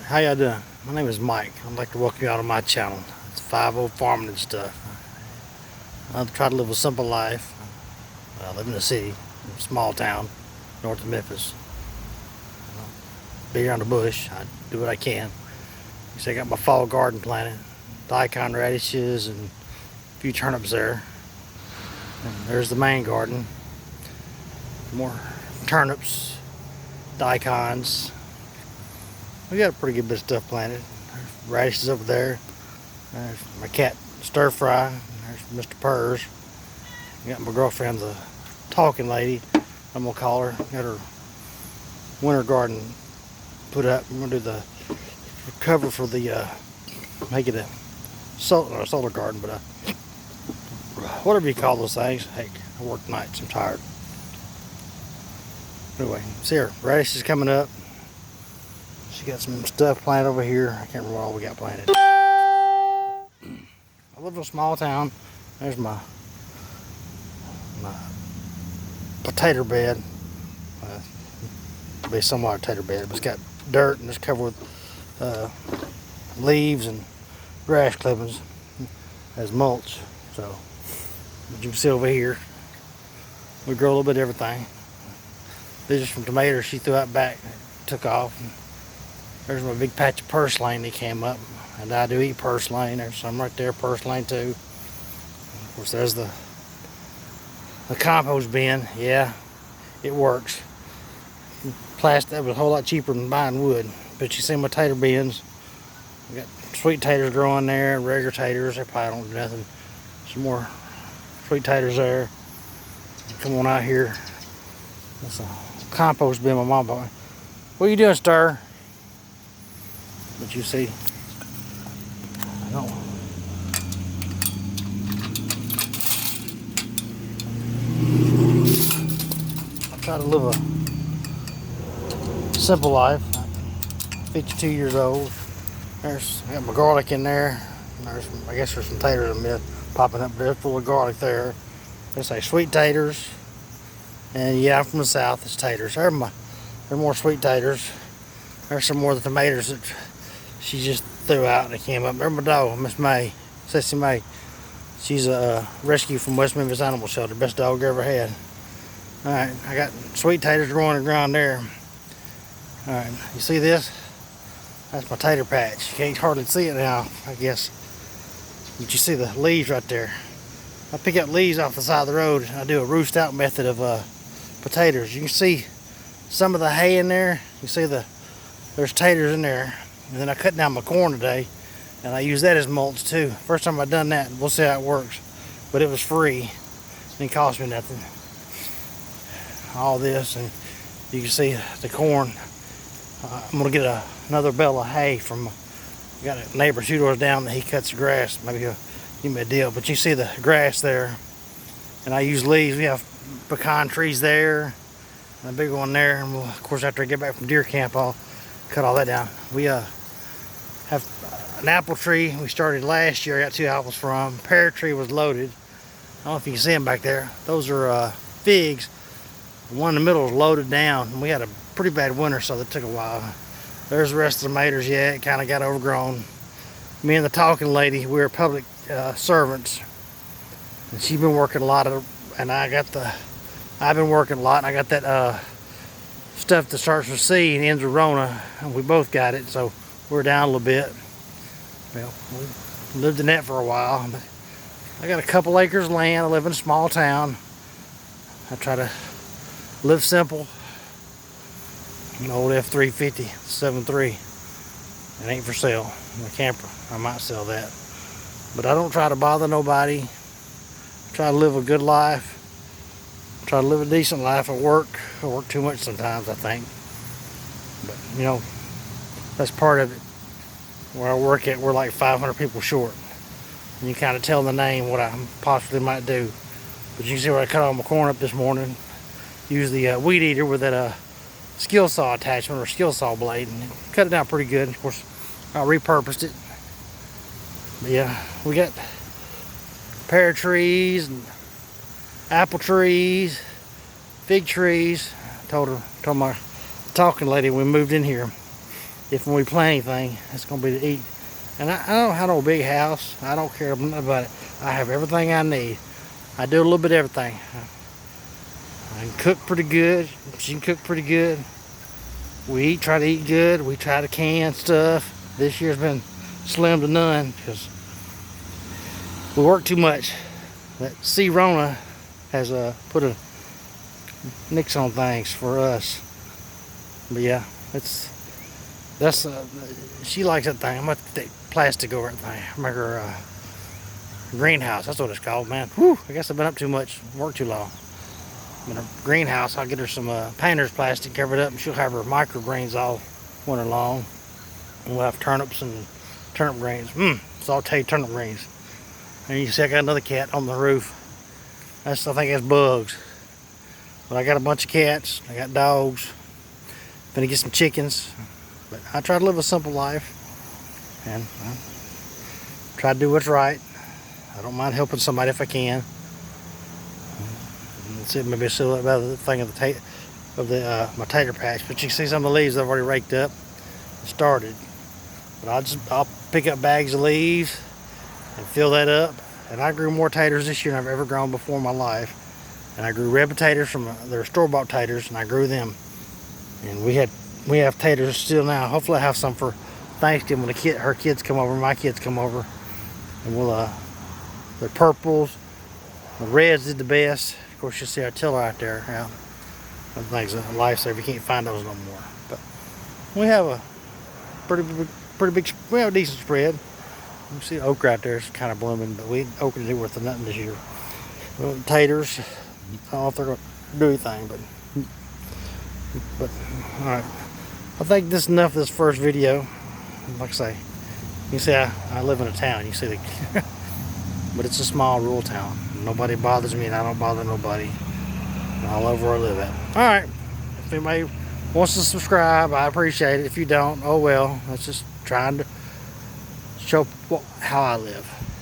How y'all doing? My name is Mike. I'd like to welcome you out on my channel. It's 50 Farming and stuff. I try to live a simple life. I live in the city, a small town, north of Memphis. Be around the bush. I do what I can. So I got my fall garden planted. Daikon radishes and a few turnips there. And there's the main garden. More turnips, daikons. We got a pretty good bit of stuff planted. There's radishes over there. There's my cat Stir Fry. There's Mr. Purrs. I got my girlfriend, the talking lady, I'm gonna call her. Got her winter garden put up. I'm gonna do the cover for the make it a solar garden, but whatever you call those things. Heck, I work nights. I'm tired. Anyway, see her radish is coming up. She got some stuff planted over here. I can't remember what all we got planted. I live in a small town. There's my potato bed. It'll be somewhat a potato bed, but it's got dirt and it's covered with leaves and grass clippings as mulch. So, as you can see over here, we grow a little bit of everything. These are some tomatoes she threw out back, took off. There's my big patch of purslane that came up, and I do eat purslane. There's some right there, purslane too. Of course, there's the compost bin. Yeah, it works. Plastic, that was a whole lot cheaper than buying wood. But you see my tater bins. We got sweet taters growing there, regular taters. They probably don't do nothing. Some more sweet taters there. Come on out here. That's a compost bin my mom bought. What are you doing, Stir? But you see, I don't. I try to live a simple life. I'm 52 years old. I got my garlic in there. I guess there's some taters in there popping up there, full of garlic there. They say sweet taters. And yeah, I'm from the south. It's taters. They're more sweet taters. There's some more of the tomatoes that she just threw out and it came up. There's my dog, Miss May, Sissy May. She's a rescue from West Memphis Animal Shelter. Best dog I ever had. Alright, I got sweet taters growing in the ground there. Alright, you see this? That's my tater patch. You can't hardly see it now, I guess. But you see the leaves right there. I pick up leaves off the side of the road and I do a roost out method of potatoes. You can see some of the hay in there. You see there's taters in there. And then I cut down my corn today and I use that as mulch too. First time I've done that. We'll see how it works. But it was free. It didn't cost me nothing. All this, and you can see the corn. I'm gonna get another bale of hay from got a neighbor 2 doors down that he cuts the grass. Maybe he'll give me a deal. But you see the grass there. And I use leaves. We have pecan trees there. And a big one there. And we'll, of course, after I get back from deer camp, I'll cut all that down. We have an apple tree we started last year. I got 2 apples from. Pear tree was loaded. I don't know if you can see them back there. Those are figs. The one in the middle is loaded down. And we had a pretty bad winter, so that took a while. There's the rest of the tomatoes yet. It kind of got overgrown. Me and the talking lady, we were public servants. And she's been working a lot and I've been working a lot, and I got that stuff that starts with C and ends with Rona, and we both got it, so we're down a little bit. Well, we lived in that for a while, but I got a couple acres of land. I live in a small town. I try to live simple. An old F-350 7.3. It ain't for sale. My camper, I might sell that. But I don't try to bother nobody. I try to live a good life. Try to live a decent life. I work too much sometimes, I think. But, you know, that's part of it. Where I work at, we're like 500 people short. And you kind of tell the name what I possibly might do. But you can see where I cut all my corn up this morning. Use the weed eater with that skill saw attachment or skill saw blade. And cut it down pretty good. Of course, I repurposed it. But yeah, we got pear trees and apple trees, fig trees. Told my talking lady when we moved in here. if when we plant anything, it's gonna be to eat. And I don't have no big house. I don't care about it. I have everything I need. I do a little bit of everything. I can cook pretty good. She can cook pretty good. We try to eat good. We try to can stuff. This year's been slim to none because we work too much. That C. Rona has put a nix on things for us. But yeah, she likes that thing. I'm gonna take plastic over that thing. I make her greenhouse. That's what it's called, man. Whew, I guess I've been up too much, worked too long. In a greenhouse, I'll get her some painter's plastic, cover it up, and she'll have her microgreens all winter long. And we'll have turnips and turnip greens. Sauteed turnip greens. And you see I got another cat on the roof. I think that's bugs. But I got a bunch of cats. I got dogs. Gonna get some chickens. But I try to live a simple life. And I try to do what's right. I don't mind helping somebody if I can. Let's see, maybe show about the thing of my tater patch. But you can see some of the leaves I've already raked up and started. But I'll pick up bags of leaves and fill that up. And I grew more taters this year than I've ever grown before in my life. And I grew red potatoes from their store-bought taters, and I grew them. And we have taters still now. Hopefully I have some for Thanksgiving when her kids come over, my kids come over, and we'll the purples, the reds did the best. Of course, you'll see our tiller out there. Yeah, that thing's a lifesaver. You can't find those no more. But we have a pretty big. We have a decent spread. You see okra out there is kind of blooming, but okra didn't worth nothing this year. Well, taters, I don't know if they're going to do anything, but all right. I think this is enough of this first video. Like I say, you can see I live in a town. You see the, but it's a small rural town. Nobody bothers me, and I don't bother nobody. All over where I live at. All right. If anybody wants to subscribe, I appreciate it. If you don't, oh well. That's just trying to show how I live.